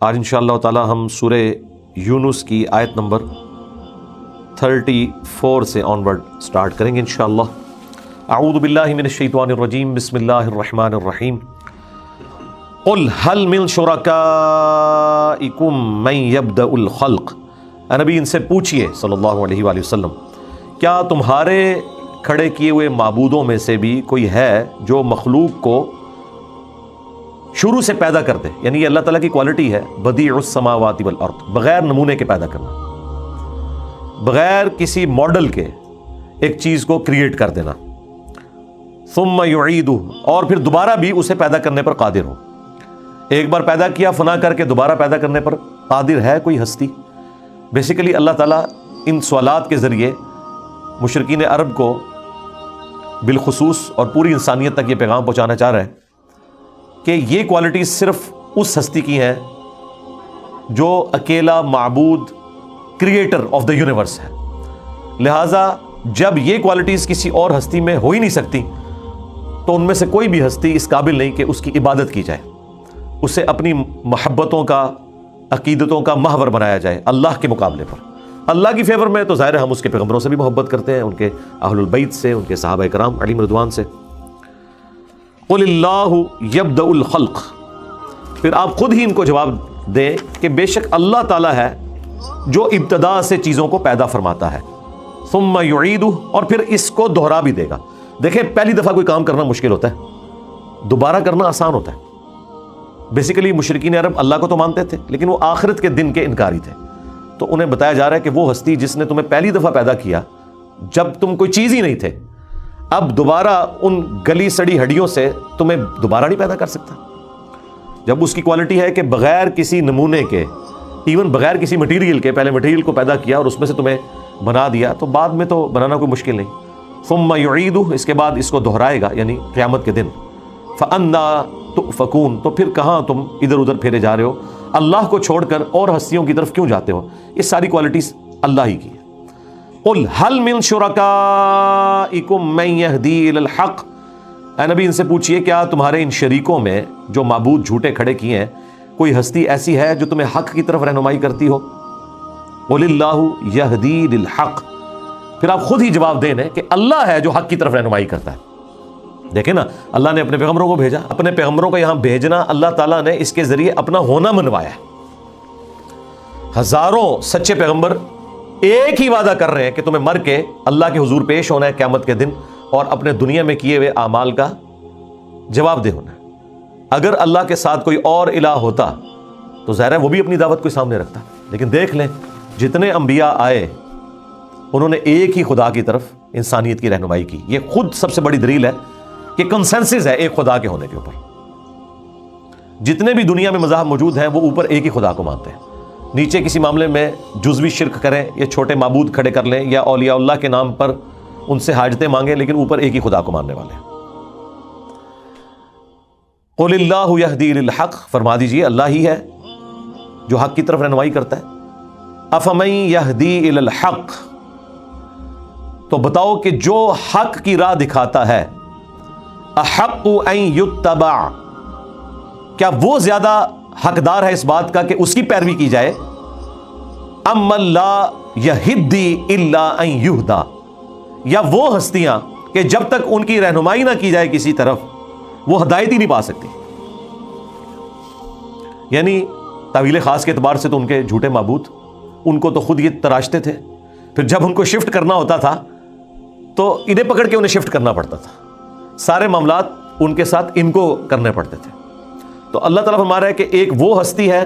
آج انشاءاللہ تعالی ہم سورہ یونس کی آیت نمبر 34 سے آنورڈ سٹارٹ کریں گے انشاءاللہ۔ اعوذ باللہ من الشیطان الرجیم، بسم اللہ الرحمن الرحیم۔ قل هل من شرکائکم من یبدأ الخلق، اے نبی ان سے پوچھئے صلی اللہ علیہ وآلہ وسلم، کیا تمہارے کھڑے کیے ہوئے معبودوں میں سے بھی کوئی ہے جو مخلوق کو شروع سے پیدا کر دے؟ یعنی یہ اللہ تعالیٰ کی کوالٹی ہے، بدیع السماوات والارض، بغیر نمونے کے پیدا کرنا، بغیر کسی ماڈل کے ایک چیز کو کریٹ کر دینا، ثم یعیدہ، اور پھر دوبارہ بھی اسے پیدا کرنے پر قادر ہو۔ ایک بار پیدا کیا فنا کر کے دوبارہ پیدا کرنے پر قادر ہے کوئی ہستی؟ بیسیکلی اللہ تعالیٰ ان سوالات کے ذریعے مشرکین عرب کو بالخصوص اور پوری انسانیت تک یہ پیغام پہنچانا چاہ رہے ہیں کہ یہ کوالٹیز صرف اس ہستی کی ہیں جو اکیلا معبود کریٹر آف دا یونیورس ہے۔ لہٰذا جب یہ کوالٹیز کسی اور ہستی میں ہو ہی نہیں سکتی تو ان میں سے کوئی بھی ہستی اس قابل نہیں کہ اس کی عبادت کی جائے، اسے اپنی محبتوں کا، عقیدتوں کا محور بنایا جائے اللہ کے مقابلے پر۔ اللہ کی فیور میں تو ظاہر ہے ہم اس کے پیغمبروں سے بھی محبت کرتے ہیں، ان کے اہل البیت سے، ان کے صحابہ کرام علیہم رضوان سے۔ قل اللہ یبدأ الخلق، پھر آپ خود ہی ان کو جواب دیں کہ بے شک اللہ تعالیٰ ہے جو ابتدا سے چیزوں کو پیدا فرماتا ہے، ثم یعیدہ، اور پھر اس کو دوہرا بھی دے گا۔ دیکھیں پہلی دفعہ کوئی کام کرنا مشکل ہوتا ہے، دوبارہ کرنا آسان ہوتا ہے۔ بیسیکلی مشرکین عرب اللہ کو تو مانتے تھے لیکن وہ آخرت کے دن کے انکاری تھے، تو انہیں بتایا جا رہا ہے کہ وہ ہستی جس نے تمہیں پہلی دفعہ پیدا کیا جب تم کوئی چیز ہی نہیں تھے، اب دوبارہ ان گلی سڑی ہڈیوں سے تمہیں دوبارہ نہیں پیدا کر سکتا، جب اس کی کوالٹی ہے کہ بغیر کسی نمونے کے، ایون بغیر کسی مٹیریل کے، پہلے مٹیریل کو پیدا کیا اور اس میں سے تمہیں بنا دیا، تو بعد میں تو بنانا کوئی مشکل نہیں۔ ثم یعیدہ، اس کے بعد اس کو دہرائے گا یعنی قیامت کے دن۔ فَأَنَّىٰ تُؤْفَكُونَ، تو پھر کہاں تم ادھر ادھر پھیرے جا رہے ہو، اللہ کو چھوڑ کر اور ہستیوں کی طرف کیوں جاتے ہو؟ یہ ساری کوالٹیز اللہ ہی کی ہے۔ قل هل من شرکائکم من یہدی الی الحق، اے نبی ان سے پوچھئے کیا تمہارے ان شریکوں میں جو معبود جھوٹے کھڑے کیے ہیں کوئی ہستی ایسی ہے جو تمہیں حق کی طرف رہنمائی کرتی ہو؟ قل اللہ یہدی للحق، پھر آپ خود ہی جواب دیں کہ اللہ ہے جو حق کی طرف رہنمائی کرتا ہے۔ دیکھیں نا، اللہ نے اپنے پیغمبروں کو بھیجا، اپنے پیغمبروں کو یہاں بھیجنا اللہ تعالیٰ نے اس کے ذریعے اپنا ہونا منوایا ہے۔ ہزاروں سچے پیغمبر ایک ہی وعدہ کر رہے ہیں کہ تمہیں مر کے اللہ کے حضور پیش ہونا ہے قیامت کے دن، اور اپنے دنیا میں کیے ہوئے اعمال کا جواب دہ ہونا ہے۔ اگر اللہ کے ساتھ کوئی اور الہ ہوتا تو ظاہر ہے وہ بھی اپنی دعوت کو سامنے رکھتا، لیکن دیکھ لیں جتنے انبیاء آئے انہوں نے ایک ہی خدا کی طرف انسانیت کی رہنمائی کی۔ یہ خود سب سے بڑی دلیل ہے کہ کنسنسس ہے ایک خدا کے ہونے کے اوپر۔ جتنے بھی دنیا میں مذاہب موجود ہیں وہ اوپر ایک ہی خدا کو مانتے ہیں، نیچے کسی معاملے میں جزوی شرک کریں یا چھوٹے معبود کھڑے کر لیں یا اولیاء اللہ کے نام پر ان سے حاجتیں مانگیں، لیکن اوپر ایک ہی خدا کو ماننے والے ہیں۔ قل اللہ یہدی للحق، فرما دیجئے اللہ ہی ہے جو حق کی طرف رہنمائی کرتا ہے۔ افمن یہدی الی الحق، تو بتاؤ کہ جو حق کی راہ دکھاتا ہے، احق ان یتبع، کیا وہ زیادہ حقدار ہے اس بات کا کہ اس کی پیروی کی جائے؟ ام لا یہدی الا ان یہدا، یا وہ ہستیاں کہ جب تک ان کی رہنمائی نہ کی جائے کسی طرف وہ ہدایت ہی نہیں پا سکتی۔ یعنی تعویل خاص کے اعتبار سے تو ان کے جھوٹے معبود ان کو تو خود یہ تراشتے تھے، پھر جب ان کو شفٹ کرنا ہوتا تھا تو انہیں پکڑ کے انہیں شفٹ کرنا پڑتا تھا، سارے معاملات ان کے ساتھ ان کو کرنے پڑتے تھے۔ تو اللہ تعالیٰ فرما رہا ہے کہ ایک وہ ہستی ہے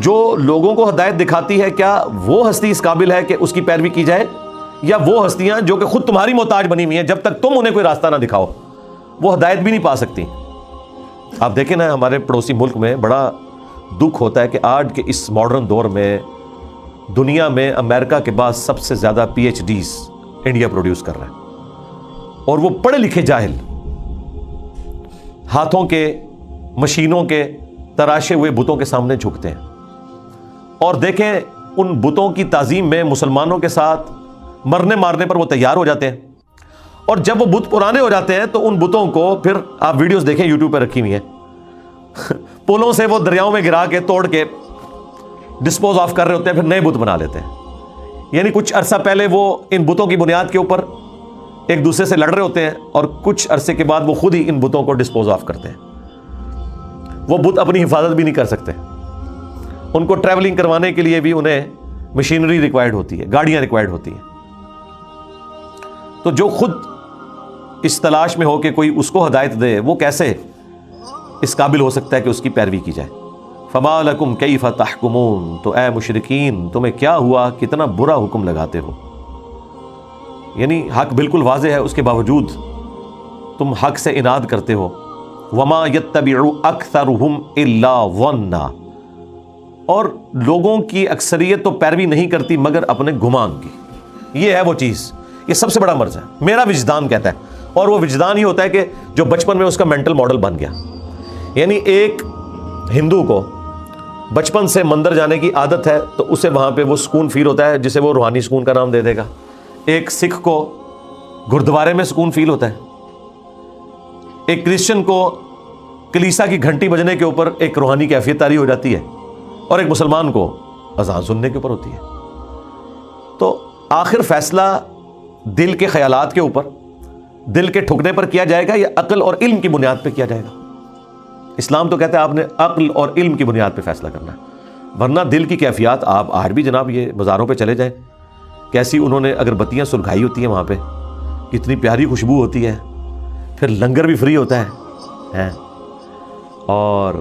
جو لوگوں کو ہدایت دکھاتی ہے، کیا وہ ہستی اس قابل ہے کہ اس کی پیروی کی جائے؟ یا وہ ہستیاں جو کہ خود تمہاری محتاج بنی ہوئی ہیں، جب تک تم انہیں کوئی راستہ نہ دکھاؤ وہ ہدایت بھی نہیں پا سکتی۔ آپ دیکھیں نا ہمارے پڑوسی ملک میں بڑا دکھ ہوتا ہے کہ آج کے اس ماڈرن دور میں دنیا میں امریکہ کے بعد سب سے زیادہ PhDs India produce کر رہا ہے، اور وہ پڑھے لکھے جاہل ہاتھوں کے مشینوں کے تراشے ہوئے بتوں کے سامنے جھکتے ہیں، اور دیکھیں ان بتوں کی تعظیم میں مسلمانوں کے ساتھ مرنے مارنے پر وہ تیار ہو جاتے ہیں، اور جب وہ بت پرانے ہو جاتے ہیں تو ان بتوں کو پھر آپ ویڈیوز دیکھیں یوٹیوب پہ رکھی ہوئی ہیں، پلوں سے وہ دریاؤں میں گرا کے توڑ کے ڈسپوز آف کر رہے ہوتے ہیں، پھر نئے بت بنا لیتے ہیں. یعنی کچھ عرصہ پہلے وہ ان بتوں کی بنیاد کے اوپر ایک دوسرے سے لڑ رہے ہوتے ہیں، اور کچھ عرصے کے بعد وہ خود ہی ان بتوں کو ڈسپوز آف کرتے ہیں. وہ بت اپنی حفاظت بھی نہیں کر سکتے، ان کو ٹریولنگ کروانے کے لیے بھی انہیں مشینری ریکوائرڈ ہوتی ہے، گاڑیاں ریکوائرڈ ہوتی ہیں. تو جو خود اس تلاش میں ہو کہ کوئی اس کو ہدایت دے، وہ کیسے اس قابل ہو سکتا ہے کہ اس کی پیروی کی جائے؟ فما لکم کیف تحکمون، تو اے مشرکین تمہیں کیا ہوا، کتنا برا حکم لگاتے ہو. یعنی حق بالکل واضح ہے، اس کے باوجود تم حق سے اناد کرتے ہو. وما یتبع اکثرهم الا ظنا، اور لوگوں کی اکثریت تو پیروی نہیں کرتی مگر اپنے گمان کی. یہ ہے وہ چیز، یہ سب سے بڑا مرض ہے. میرا وجدان کہتا ہے، اور وہ وجدان ہی ہوتا ہے کہ جو بچپن میں اس کا مینٹل ماڈل بن گیا. یعنی ایک ہندو کو بچپن سے مندر جانے کی عادت ہے تو اسے وہاں پہ وہ سکون فیل ہوتا ہے جسے وہ روحانی سکون کا نام دے دے گا. ایک سکھ کو گردوارے میں سکون فیل ہوتا ہے. ایک کرسچن کو کلیسا کی گھنٹی بجنے کے اوپر ایک روحانی کیفیت طاری ہو جاتی ہے، اور ایک مسلمان کو اذان سننے کے اوپر ہوتی ہے. تو آخر فیصلہ دل کے خیالات کے اوپر، دل کے ٹھکنے پر کیا جائے گا یا عقل اور علم کی بنیاد پہ کیا جائے گا؟ اسلام تو کہتا ہے آپ نے عقل اور علم کی بنیاد پہ فیصلہ کرنا ہے. ورنہ دل کی کیفیات آپ آج بھی جناب یہ بازاروں پہ چلے جائیں، کیسی انہوں نے اگربتیاں سلگائی ہوتی ہیں وہاں پہ، کتنی پیاری خوشبو ہوتی ہے، پھر لنگر بھی فری ہوتا ہے، اور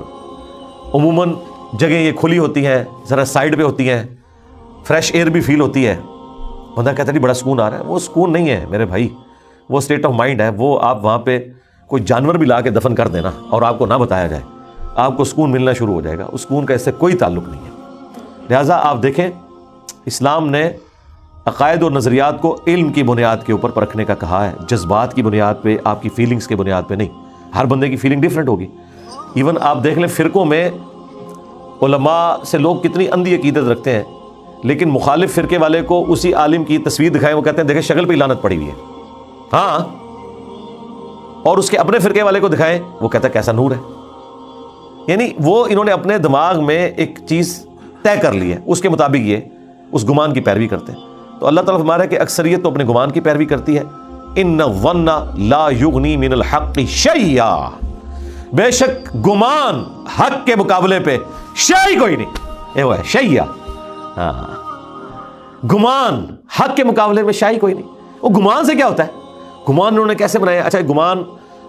عموماً جگہیں یہ کھلی ہوتی ہیں، ذرا سائڈ پہ ہوتی ہیں، فریش ایئر بھی فیل ہوتی ہے. بندہ کہتا ہے جی بڑا سکون آ رہا ہے. وہ سکون نہیں ہے میرے بھائی، وہ اسٹیٹ آف مائنڈ ہے. وہ آپ وہاں پہ کوئی جانور بھی لا کے دفن کر دینا اور آپ کو نہ بتایا جائے، آپ کو سکون ملنا شروع ہو جائے گا. اس سکون کا اس سے کوئی تعلق نہیں ہے. لہٰذا آپ دیکھیں، اسلام نے عقائد اور نظریات کو علم کی بنیاد کے اوپر پرکھنے کا کہا ہے، جذبات کی بنیاد پہ، آپ کی فیلنگز کی بنیاد پہ نہیں. ہر بندے کی فیلنگ ڈیفرنٹ ہوگی. ایون آپ دیکھ لیں فرقوں میں علماء سے لوگ کتنی اندھی عقیدت رکھتے ہیں، لیکن مخالف فرقے والے کو اسی عالم کی تصویر دکھائیں، وہ کہتے ہیں دیکھیں شکل پہ لعنت پڑی ہوئی ہے. ہاں، اور اس کے اپنے فرقے والے کو دکھائیں، وہ کہتا ہے کیسا نور ہے. یعنی وہ انہوں نے اپنے دماغ میں ایک چیز طے کر لی ہے، اس کے مطابق یہ اس گمان کی پیروی کرتے ہیں. تو اللہ تعالیٰ فرما رہا ہے کہ اکثریت تو اپنے گمان کی پیروی کرتی ہے. ان الظن لا یغنی من الحق شیئا، بے شک گمان حق کے مقابلے پہ شیء کوئی نہیں. یہ وہ ہے شیئا. ہاں، گمان حق کے مقابلے میں شیء کوئی نہیں. وہ گمان سے کیا ہوتا ہے؟ گمان انہوں نے کیسے بنایا؟ اچھا، گمان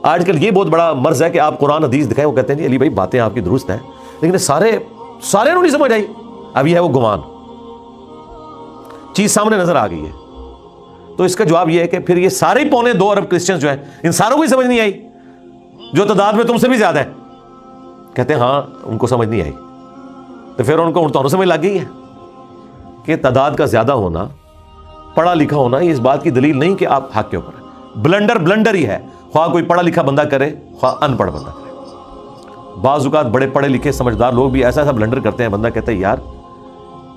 آج کل یہ بہت بڑا مرض ہے کہ آپ قرآن حدیث دکھائیں، وہ کہتے ہیں جی علی بھائی باتیں آپ کی درست ہیں، لیکن سارے انہوں نہیں سمجھ آئی. اب یہ ہے وہ گمان، چیز سامنے نظر آ گئی ہے. تو اس کا جواب یہ ہے کہ پھر یہ سارے 2.25 ارب کرسچنز جو ہیں، ان ساروں کو ہی سمجھ نہیں آئی، جو تعداد میں تم سے بھی زیادہ ہے. کہتے ہیں ہاں ان کو سمجھ نہیں آئی. تو پھر ان کو سمجھ لگ گئی ہے کہ تعداد کا زیادہ ہونا، پڑھا لکھا ہونا، یہ اس بات کی دلیل نہیں کہ آپ حق کے اوپر ہیں. بلنڈر ہی ہے، خواہ کوئی پڑھا لکھا بندہ کرے خواہ ان پڑھ بندہ کرے. بعض اوقات بڑے پڑھے لکھے سمجھدار لوگ بھی ایسا بلنڈر کرتے ہیں، بندہ کہتا ہے یار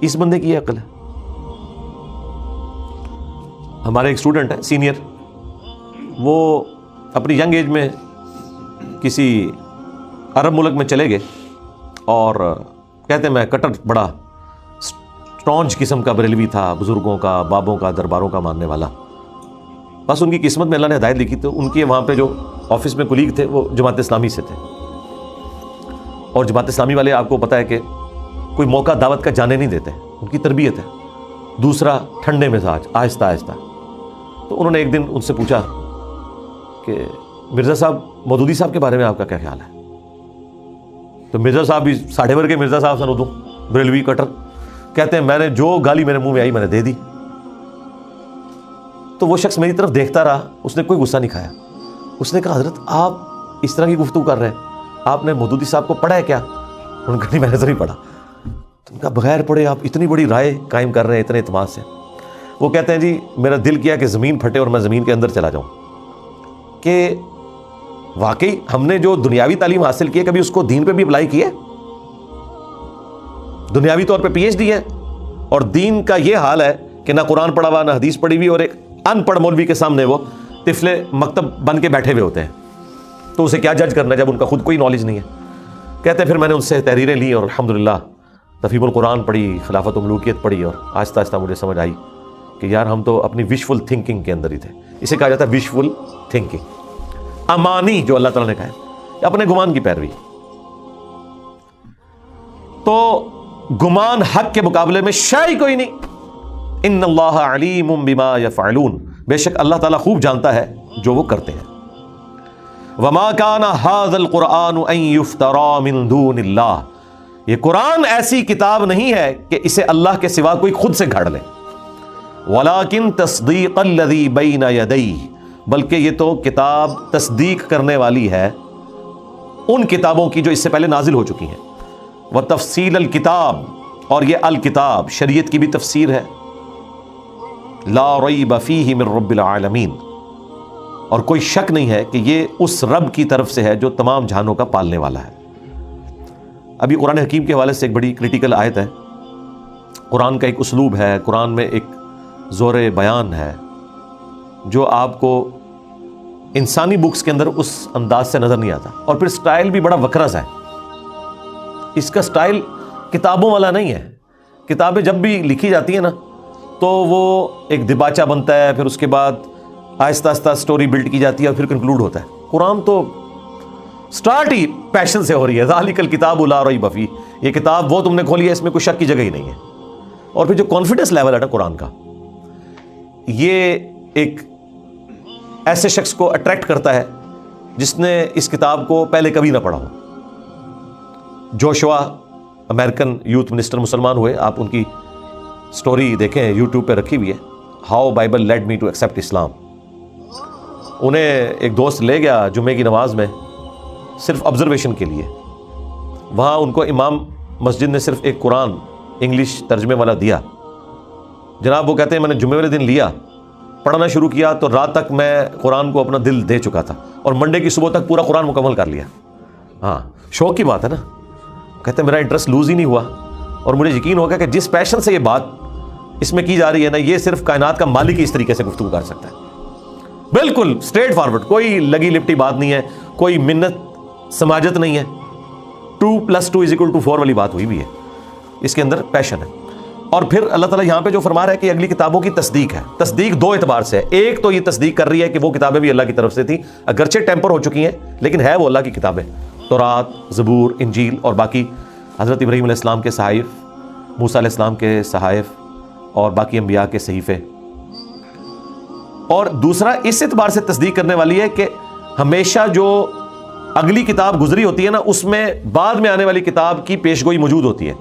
اس بندے کی یہ عقل ہے. ہمارے ایک اسٹوڈنٹ ہے سینئر، وہ اپنی ینگ ایج میں کسی عرب ملک میں چلے گئے، اور کہتے ہیں میں کٹر بڑا اسٹرانج قسم کا بریلوی تھا، بزرگوں کا، بابوں کا، درباروں کا ماننے والا. بس ان کی قسمت میں اللہ نے ہدایت لکھی، تو ان کے وہاں پہ جو آفس میں کلیگ تھے وہ جماعت اسلامی سے تھے. اور جماعت اسلامی والے آپ کو پتہ ہے کہ کوئی موقع دعوت کا جانے نہیں دیتے، ان کی تربیت ہے. دوسرا ٹھنڈے مزاج، آہستہ آہستہ. تو انہوں نے ایک دن ان سے پوچھا کہ مرزا صاحب، مودودی صاحب کے بارے میں آپ کا کیا خیال ہے؟ تو مرزا صاحب بھی ساڑھے بھر کے مرزا صاحب سن اردو بریلوی کٹر، کہتے ہیں میں نے جو گالی میرے منہ میں آئی میں نے دے دی. تو وہ شخص میری طرف دیکھتا رہا، اس نے کوئی غصہ نہیں کھایا. اس نے کہا حضرت آپ اس طرح کی گفتگو کر رہے ہیں، آپ نے مودودی صاحب کو پڑھا ہے کیا؟ انہوں نے کہا نہیں میں نے تو نہیں پڑھا. تو ان کا بغیر پڑھے آپ اتنی بڑی رائے قائم کر رہے ہیں اتنے اعتماد سے. وہ کہتے ہیں جی میرا دل کیا کہ زمین پھٹے اور میں زمین کے اندر چلا جاؤں، کہ واقعی ہم نے جو دنیاوی تعلیم حاصل کی ہے کبھی اس کو دین پہ بھی اپلائی کی ہے؟ دنیاوی طور پہ PhD ہے، اور دین کا یہ حال ہے کہ نہ قرآن پڑھا ہوا نہ حدیث پڑھی ہوئی، اور ایک ان پڑھ مولوی کے سامنے وہ طفل مکتب بن کے بیٹھے ہوئے ہوتے ہیں. تو اسے کیا جج کرنا جب ان کا خود کوئی نالج نہیں ہے؟ کہتے ہیں پھر میں نے ان سے تحریریں لی اور الحمدللہ تفہیم القرآن پڑھی، خلافت و ملوکیت پڑھی، اور آہستہ آہستہ مجھے سمجھ آئی کہ یار ہم تو اپنی وشفل تھنکنگ کے اندر ہی تھے. اسے کہا جاتا ہے وشفل تھنکنگ، امانی جو اللہ تعالیٰ نے کہا ہے، اپنے گمان کی پیروی. تو گمان حق کے مقابلے میں شے کوئی نہیں. ان اللہ علیم بما یفعلون، بے شک اللہ تعالیٰ خوب جانتا ہے جو وہ کرتے ہیں. وما کان ھذا القرآن ان یفترى من دون اللہ، یہ قرآن ایسی کتاب نہیں ہے کہ اسے اللہ کے سوا کوئی خود سے گھڑ لے. ولیکن تصدیق الذی بین یدیہ، بلکہ یہ تو کتاب تصدیق کرنے والی ہے ان کتابوں کی جو اس سے پہلے نازل ہو چکی ہیں. وتفصیل الکتاب، اور یہ الکتاب شریعت کی بھی تفسیر ہے. لا ریب فیہ من رب العالمین، اور کوئی شک نہیں ہے کہ یہ اس رب کی طرف سے ہے جو تمام جہانوں کا پالنے والا ہے. ابھی قرآن حکیم کے حوالے سے ایک بڑی کریٹیکل آیت ہے. قرآن کا ایک اسلوب ہے، قرآن میں ایک زور بیان ہے جو آپ کو انسانی بکس کے اندر اس انداز سے نظر نہیں آتا. اور پھر سٹائل بھی بڑا وکرا سا ہے. اس کا سٹائل کتابوں والا نہیں ہے. کتابیں جب بھی لکھی جاتی ہیں نا تو وہ ایک دباچہ بنتا ہے، پھر اس کے بعد آہستہ آہستہ سٹوری بلڈ کی جاتی ہے اور پھر کنکلوڈ ہوتا ہے. قرآن تو سٹارٹ ہی پیشن سے ہو رہی ہے. ذالک الکتاب لا ریب فیہ، یہ کتاب وہ تم نے کھولی ہے، اس میں کوئی شک کی جگہ ہی نہیں ہے. اور پھر جو کانفیڈنس لیول ہے نا قرآن کا، یہ ایک ایسے شخص کو اٹریکٹ کرتا ہے جس نے اس کتاب کو پہلے کبھی نہ پڑھا ہو. جوشوا امریکن یوتھ منسٹر مسلمان ہوئے. آپ ان کی سٹوری دیکھیں، یوٹیوب پہ رکھی ہوئی ہے، how Bible led me to accept Islam. انہیں ایک دوست لے گیا جمعے کی نماز میں صرف آبزرویشن کے لیے. وہاں ان کو امام مسجد نے صرف ایک قرآن انگلش ترجمے والا دیا. جناب وہ کہتے ہیں میں نے جمعے والے دن لیا، پڑھنا شروع کیا تو رات تک میں قرآن کو اپنا دل دے چکا تھا اور منڈے کی صبح تک پورا قرآن مکمل کر لیا. ہاں شوق کی بات ہے نا. کہتے ہیں میرا انٹرسٹ لوز ہی نہیں ہوا اور مجھے یقین ہو گیا کہ جس پیشن سے یہ بات اس میں کی جا رہی ہے نا، یہ صرف کائنات کا مالک ہی اس طریقے سے گفتگو کر سکتا ہے. بالکل اسٹریٹ فارورڈ، کوئی لگی لپٹی بات نہیں ہے، کوئی منت سماجت نہیں ہے. 2+2=4 والی بات ہوئی بھی ہے، اس کے اندر پیشن ہے. اور پھر اللہ تعالیٰ یہاں پہ جو فرما رہا ہے کہ اگلی کتابوں کی تصدیق ہے. تصدیق دو اعتبار سے ہے. ایک تو یہ تصدیق کر رہی ہے کہ وہ کتابیں بھی اللہ کی طرف سے تھیں، اگرچہ ٹیمپر ہو چکی ہیں لیکن ہے وہ اللہ کی کتابیں. تورات، زبور، انجیل اور باقی حضرت ابراہیم علیہ السلام کے صحائف، موسیٰ علیہ السلام کے صحائف اور باقی انبیاء کے صحیفے. اور دوسرا اس اعتبار سے تصدیق کرنے والی ہے کہ ہمیشہ جو اگلی کتاب گزری ہوتی ہے نا، اس میں بعد میں آنے والی کتاب کی پیشگوئی موجود ہوتی ہے.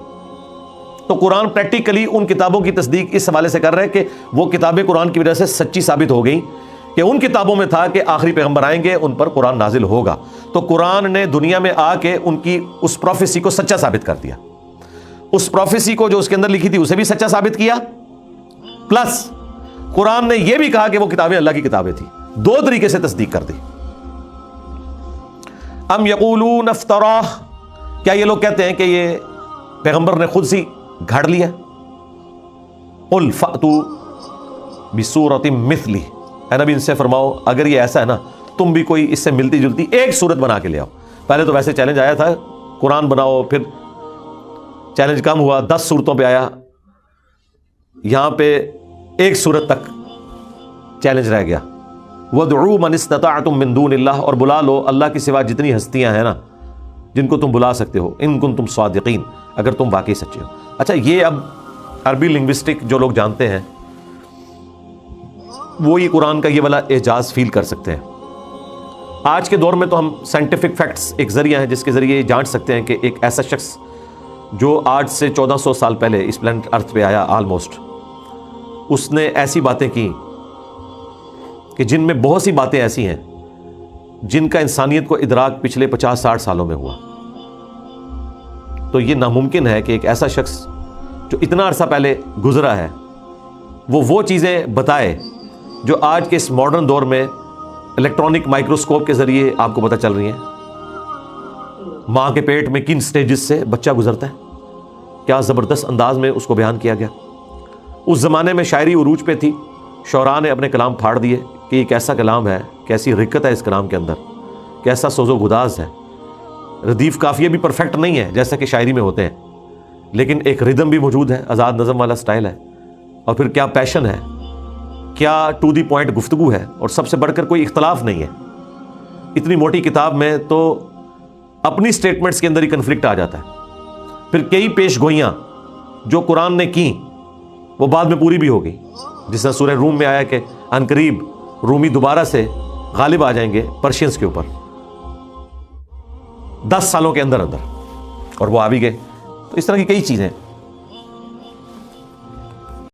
تو قرآن پریکٹیکلی ان کتابوں کی تصدیق اس حوالے سے کر رہے ہیں کہ وہ کتابیں قرآن کی وجہ سے سچی ثابت ہو گئیں کہ ان کتابوں میں تھا کہ آخری پیغمبر آئیں گے، ان پر قرآن نازل ہوگا. تو قرآن نے دنیا میں آ کے ان کی اس پروفیسی کو سچا ثابت کر دیا. اس پروفیسی کو جو اس کے اندر لکھی تھی اسے بھی سچا ثابت کیا، پلس قرآن نے یہ بھی کہا کہ وہ کتابیں اللہ کی کتابیں تھیں. دو طریقے سے تصدیق کر دی. ام یقولون افطرا، کیا یہ لوگ کہتے ہیں کہ یہ پیغمبر نے خود سی گھڑ لیا؟ قل فأتوا بسورۃ مثلہ، اے نبی ان سے فرماؤ اگر یہ ایسا ہے نا تم بھی کوئی اس سے ملتی جلتی ایک صورت بنا کے لے آؤ. پہلے تو ویسے چیلنج آیا تھا قرآن بناؤ، پھر چیلنج کم ہوا 10 صورتوں پہ آیا، یہاں پہ ایک صورت تک چیلنج رہ گیا. وَادْعُوا مَنِ اسْتَطَعْتُم مِّن دُونِ اللَّهِ، اور بلا لو اللہ کے سوا جتنی ہستیاں ہیں نا جن کو تم بلا سکتے ہو، ان کنتم صادقین، اگر تم واقعی سچے ہو. اچھا یہ اب عربی لنگوسٹک جو لوگ جانتے ہیں وہ یہ قرآن کا یہ والا اعجاز فیل کر سکتے ہیں. آج کے دور میں تو ہم سائنٹیفک فیکٹس ایک ذریعہ ہیں جس کے ذریعے یہ جانچ سکتے ہیں کہ ایک ایسا شخص جو آج سے 1400 سال پہلے اس پلانٹ ارتھ پہ آیا آلموسٹ، اس نے ایسی باتیں کی کہ جن میں بہت سی باتیں ایسی ہیں جن کا انسانیت کو ادراک پچھلے 50-60 سالوں میں ہوا. تو یہ ناممکن ہے کہ ایک ایسا شخص جو اتنا عرصہ پہلے گزرا ہے وہ چیزیں بتائے جو آج کے اس ماڈرن دور میں الیکٹرانک مائکروسکوپ کے ذریعے آپ کو پتہ چل رہی ہیں. ماں کے پیٹ میں کن سٹیجز سے بچہ گزرتا ہے، کیا زبردست انداز میں اس کو بیان کیا گیا. اس زمانے میں شاعری عروج پہ تھی، شعراء نے اپنے کلام پھاڑ دیے کہ یہ کیسا کلام ہے، کیسی رقت ہے اس کلام کے اندر، کیسا سوز و گداز ہے. ردیف قافیے بھی پرفیکٹ نہیں ہے جیسا کہ شاعری میں ہوتے ہیں، لیکن ایک ردم بھی موجود ہے، آزاد نظم والا سٹائل ہے، اور پھر کیا پیشن ہے، کیا ٹو دی پوائنٹ گفتگو ہے، اور سب سے بڑھ کر کوئی اختلاف نہیں ہے۔ اتنی موٹی کتاب میں تو اپنی سٹیٹمنٹس کے اندر ہی کنفلکٹ آ جاتا ہے، پھر کئی پیش گوئیاں جو قرآن نے کی وہ بعد میں پوری بھی ہو گئی، جس طرح سورہ روم میں آیا کہ عنقریب رومی دوبارہ سے غالب آ جائیں گے پرشینز کے اوپر 10 سالوں کے اندر اندر، اور وہ آ بھی گئے۔ تو اس طرح کی کئی چیزیں